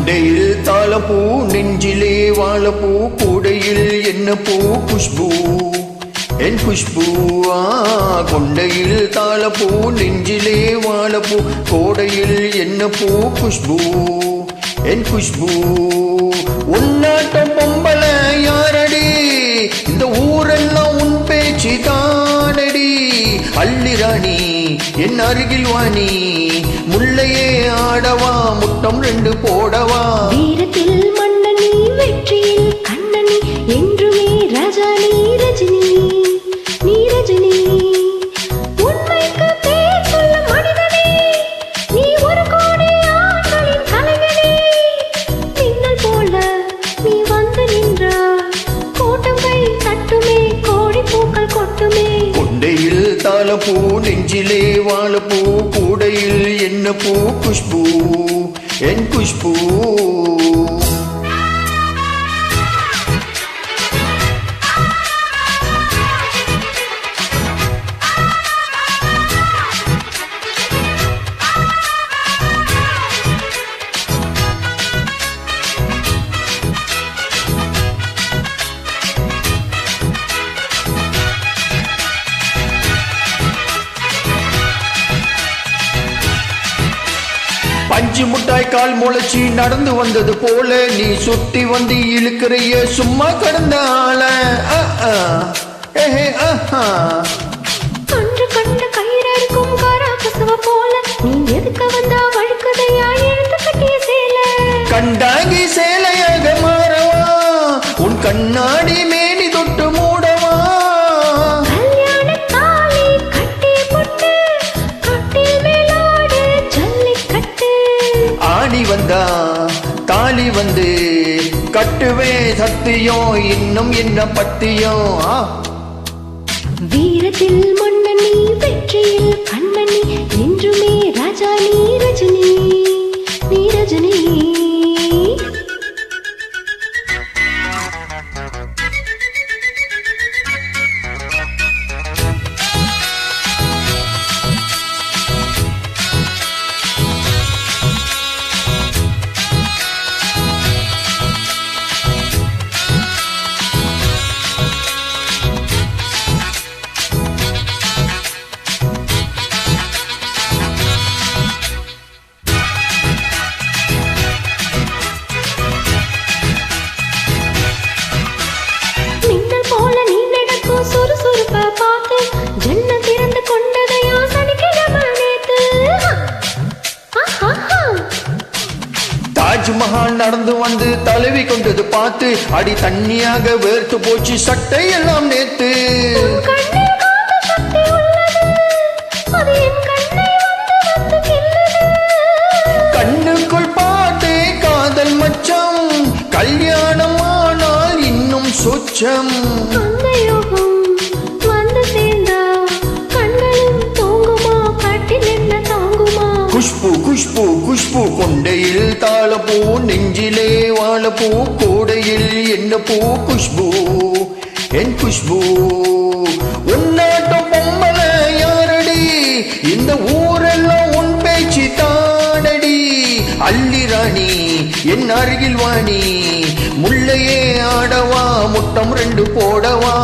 கொண்டையில் தாளப்பூ நெஞ்சிலே வாழப்பூ கூடையில் என்ன பூ குஷ்பு என் குஷ்பு கொண்டையில் தாளப்பூ நெஞ்சிலே வாழப்பூ கோடையில் என்ன பூ குஷ்பு என் குஷ்பு உன்னாட்டம் பொம்பல யாரடி இந்த ஊரெல்லாம் உன் பேச்சு தானடி அள்ளிராணி என் அருகில் வாணி முல்லையே ஆடவா முட்டம் 2 போடவா வீரத்தில் மன்னனி வெற்றியில் கண்ணனி என்றுமே ராஜா நீ ரஜினி நீ ரஜினி உண்மைக்கு பேர் சொல்லும் மனிதனே நீ ஒரு கோடி ஆண்களின் கலைஞனே மின்னல் போல நீ வந்து நின்றாய் கோட்டம் கை தட்டுமே கோடி பூக்கள் கொட்டுமே கொண்டையில் தாளப்பூ நெஞ்சிலே வாழப்பூ கூடையில் என்ன பூ குஷ்பு என் குஷ்பு பஞ்சு முட்டாய் கால் முளைச்சி நடந்து வந்தது போல நீ சுத்தி வந்து இழுக்கிறைய சும்மா கடந்த ஆள அன்று கண்ட கயிறறுக்கும் காரா கசவ போல நீ எதுக்க வந்தா வழுக்கதையா எழுந்து கட்டிய சேல கண்டாங்கி சேலையாக மாறவா உன் கண்ணாடி மேனி தொட்டு மூடவா கல்யாண தாலி கட்டி புட்டு கட்டில் மேலோடு ஜல்லிக்கட்டு ஆடி வந்தா தாலி வந்து கட்டுவே சத்தியம் இன்னும் என்ன பத்தியம் வீரத்தில் மன்னனி வெற்றியில் கண்ணனி என்றுமே ராஜா நீ ரஜினி நீ ரஜினி தாஜ்மஹால் நடந்து வந்து தழுவி கொண்டது பார்த்து அடி தண்ணியாக வேர்த்து போச்சு சட்டை எல்லாம் நேத்து கண்ணுக்குள் பாட்டே காதல் மச்சம் கல்யாணம் ஆனால் இன்னும் சொச்சம் குஷ்பு குஷ்பு குஷ்பு கொண்டையில் தாளப்பூ நெஞ்சிலே வாழப்பூ கோடையில் என்ன பூ குஷ்பு என் குஷ்பு உன்னாட்டம் பொம்மல யாரடி இந்த ஊரெல்லாம் உன் பேச்சு தானடி அள்ளிராணி என் அருகில் வாணி முல்லையே ஆடவா முட்டம் 2 போடவா